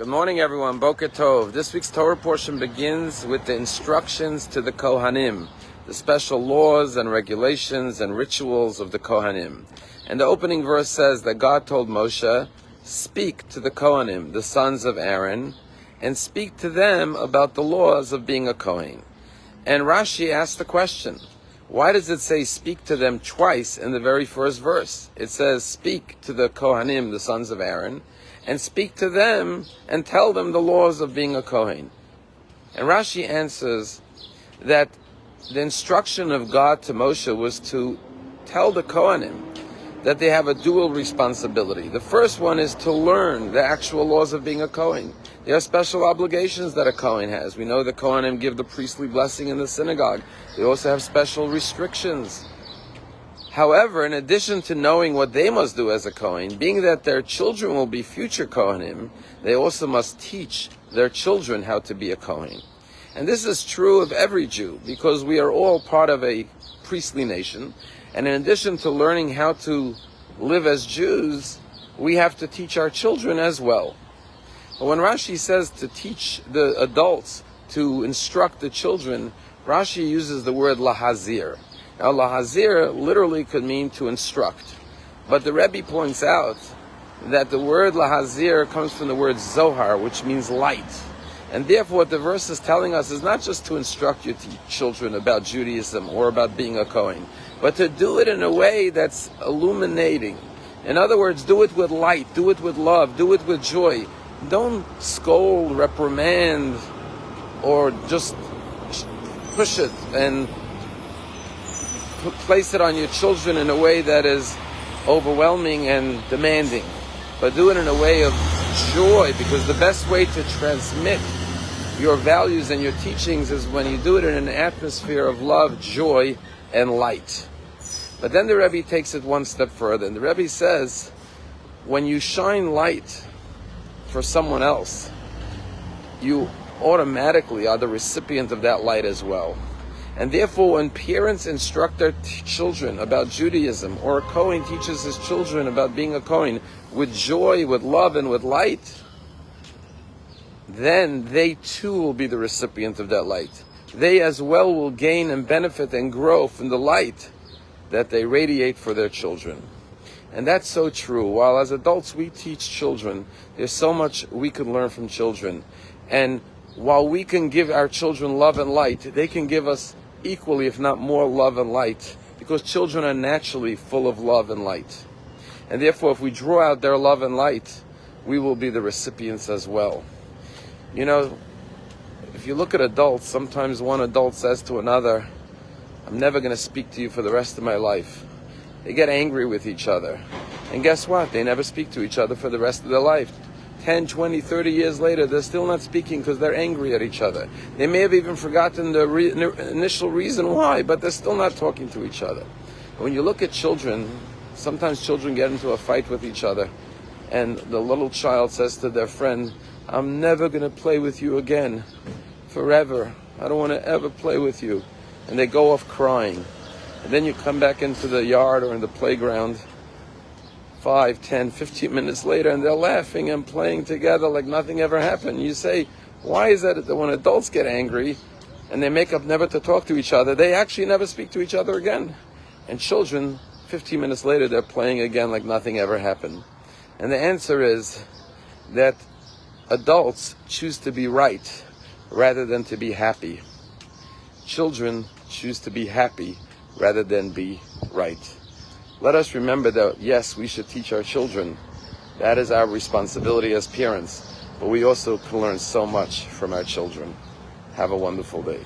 Good morning, everyone. Boker Tov. This week's Torah portion begins with the instructions to the Kohanim, the special laws and regulations and rituals of the Kohanim. And the opening verse says that God told Moshe, speak to the Kohanim, the sons of Aaron, and speak to them about the laws of being a Kohen. And Rashi asked the question, why does it say speak to them twice in the very first verse? It says speak to the Kohanim, the sons of Aaron, and speak to them and tell them the laws of being a Kohen. And Rashi answers that the instruction of God to Moshe was to tell the Kohanim that they have a dual responsibility. The first one is to learn the actual laws of being a Kohen. There are special obligations that a Kohen has. We know the Kohanim give the priestly blessing in the synagogue. They also have special restrictions. However, in addition to knowing what they must do as a Kohen, being that their children will be future Kohanim, they also must teach their children how to be a Kohen. And this is true of every Jew, because we are all part of a priestly nation. And in addition to learning how to live as Jews, we have to teach our children as well. But when Rashi says to teach the adults, to instruct the children, Rashi uses the word lahazir. Now, lahazir literally could mean to instruct. But the Rabbi points out that the word lahazir comes from the word zohar, which means light. And therefore, what the verse is telling us is not just to instruct your children about Judaism or about being a Kohen, but to do it in a way that's illuminating. In other words, do it with light, do it with love, do it with joy. Don't scold, reprimand, or just push it and place it on your children in a way that is overwhelming and demanding. But do it in a way of joy, because the best way to transmit your values and your teachings is when you do it in an atmosphere of love, joy, and light. But then the Rebbe takes it one step further, and the Rebbe says, when you shine light for someone else, you automatically are the recipient of that light as well. And therefore, when parents instruct their children about Judaism, or a Kohen teaches his children about being a Kohen with joy, with love, and with light, then they too will be the recipient of that light. They as well will gain and benefit and grow from the light that they radiate for their children. And that's so true. While as adults we teach children, there's so much we can learn from children. And while we can give our children love and light, they can give us equally, if not more, love and light, because children are naturally full of love and light. And therefore, if we draw out their love and light, we will be the recipients as well. You know, if you look at adults, sometimes one adult says to another, I'm never going to speak to you for the rest of my life. They get angry with each other. And guess what? They never speak to each other for the rest of their life. 10, 20, 30 years later, they're still not speaking because they're angry at each other. They may have even forgotten the initial reason why, but they're still not talking to each other. When you look at children, sometimes children get into a fight with each other, and the little child says to their friend, I'm never going to play with you again, forever. I don't want to ever play with you. And they go off crying. And then you come back into the yard or in the playground 5, 10, 15 minutes later, and they're laughing and playing together like nothing ever happened. You say, why is that when adults get angry and they make up never to talk to each other, they actually never speak to each other again? And children, 15 minutes later, they're playing again like nothing ever happened. And the answer is that adults choose to be right rather than to be happy. Children choose to be happy rather than be right. Let us remember that, yes, we should teach our children. That is our responsibility as parents. But we also can learn so much from our children. Have a wonderful day.